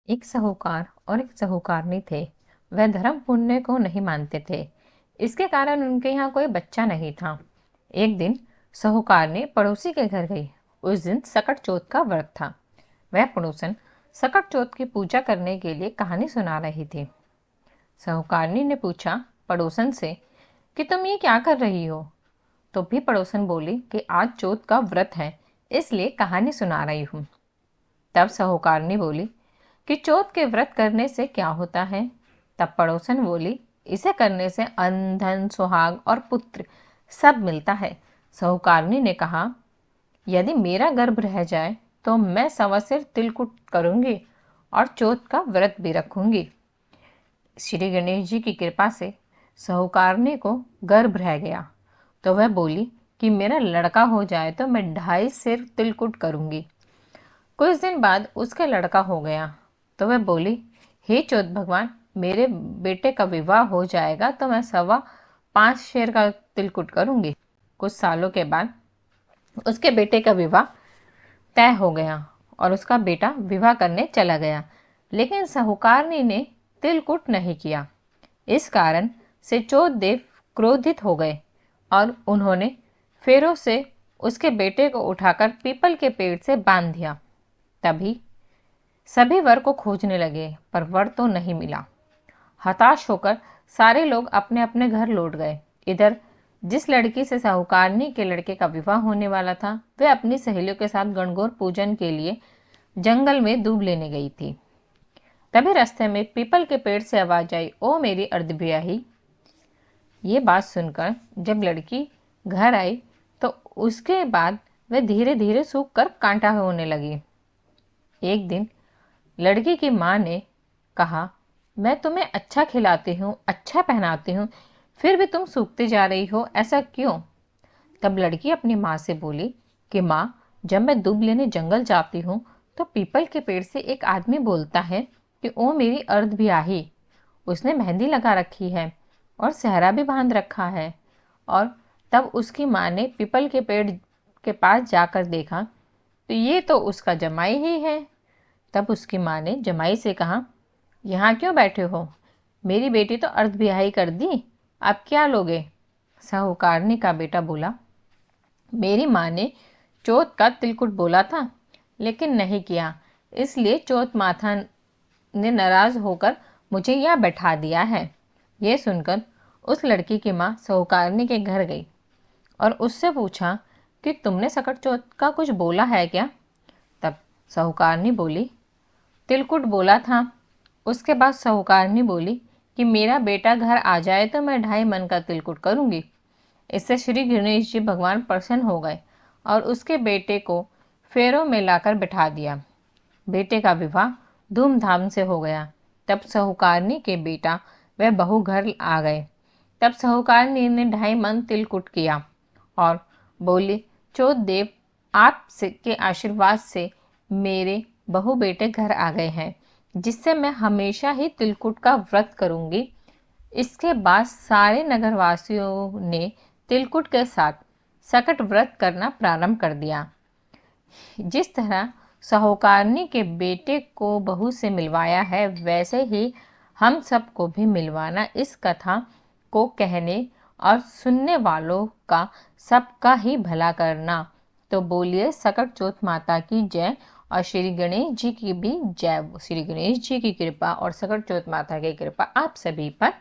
एक साहूकार और एक साहूकारनी थे। वह धर्म पुण्य को नहीं मानते थे। इसके कारण उनके यहाँ कोई बच्चा नहीं था। एक दिन साहूकारनी पड़ोसी के घर गई। उस दिन सकट चौथ का व्रत था। वह पड़ोसन सकट चौथ की पूजा करने के लिए कहानी सुना रही थी। साहूकारनी ने पूछा पड़ोसन से कि तुम ये क्या कर रही हो। तो भी पड़ोसन बोली कि आज चौथ का व्रत है, इसलिए कहानी सुना रही हूँ। तब साहूकारनी बोली कि चौथ के व्रत करने से क्या होता है। तब पड़ोसन बोली, इसे करने से अन्न धन सुहाग और पुत्र सब मिलता है। साहूकारनी ने कहा, यदि मेरा गर्भ रह जाए तो मैं सवा सिर तिलकुट करूंगी और चौथ का व्रत भी रखूंगी। श्री गणेश जी की कृपा से साहूकारनी को गर्भ रह गया तो वह बोली कि मेरा लड़का हो जाए तो मैं 2.5 सिर तिलकुट करूंगी। कुछ दिन बाद उसका लड़का हो गया तो वह बोली, हे चौथ भगवान, मेरे बेटे का विवाह हो जाएगा तो मैं 5.25 शेर का तिलकुट करूंगी। कुछ सालों के बाद उसके बेटे का विवाह तय हो गया और उसका बेटा विवाह करने चला गया, लेकिन साहूकारनी ने तिलकुट नहीं किया। इस कारण से चौथ देव क्रोधित हो गए और उन्होंने फेरों से उसके बेटे को उठाकर पीपल के पेड़ से बांध दिया। तभी सभी वर को खोजने लगे पर वर तो नहीं मिला। हताश होकर सारे लोग अपने अपने घर लौट गए। इधर जिस लड़की से साहूकारनी के लड़के का विवाह होने वाला था वह अपनी सहेलियों के साथ गणगौर पूजन के लिए जंगल में दूब लेने गई थी। तभी रास्ते में पीपल के पेड़ से आवाज आई, ओ मेरी अर्धब्याही। ये बात सुनकर जब लड़की घर आई तो उसके बाद वह धीरे धीरे सूख कर कांटा होने लगी। एक दिन लड़की की माँ ने कहा, मैं तुम्हें अच्छा खिलाती हूँ, अच्छा पहनाती हूँ, फिर भी तुम सूखती जा रही हो, ऐसा क्यों। तब लड़की अपनी माँ से बोली कि माँ, जब मैं दूब लेने जंगल जाती हूँ तो पीपल के पेड़ से एक आदमी बोलता है कि ओ मेरी अर्धब्याही। उसने मेहंदी लगा रखी है और सेहरा भी बांध रखा है। और तब उसकी माँ ने पीपल के पेड़ के पास जाकर देखा तो ये तो उसका जमाई ही है। तब उसकी माँ ने जमाई से कहा, यहाँ क्यों बैठे हो, मेरी बेटी तो अर्धब्याही कर दी, अब क्या लोगे। साहूकारनी का बेटा बोला, मेरी माँ ने चौथ का तिलकुट बोला था लेकिन नहीं किया, इसलिए चौथ माथा ने नाराज होकर मुझे यहाँ बैठा दिया है। यह सुनकर उस लड़की की माँ साहूकारनी के घर गई और उससे पूछा कि तुमने सकट चौथ का कुछ बोला है क्या। तब साहूकारनी बोली, तिलकुट बोला था। उसके बाद साहूकारनी बोली कि मेरा बेटा घर आ जाए तो मैं 2.5 मन का तिलकुट करूंगी। इससे श्री गणेश जी भगवान प्रसन्न हो गए और उसके बेटे को फेरों में लाकर बिठा दिया। बेटे का विवाह धूमधाम से हो गया। तब साहूकारनी के बेटा वह बहू घर आ गए। तब साहूकारनी ने 2.5 मन तिलकुट किया और बोली, चौथ देव आप के आशीर्वाद से मेरे बहू बेटे घर आ गए हैं, जिससे मैं हमेशा ही तिलकुट का व्रत करूंगी। इसके बाद सारे नगरवासियों ने तिलकुट के साथ सकट व्रत करना प्रारंभ कर दिया। जिस तरह साहूकारनी के बेटे को बहू से मिलवाया है, वैसे ही हम सबको भी मिलवाना। इस कथा को कहने और सुनने वालों का सबका ही भला करना। तो बोलिए सकट चौथ माता की जय और श्री गणेश जी की भी जय। श्री गणेश जी की कृपा और सकट चौथ माता की कृपा आप सभी पर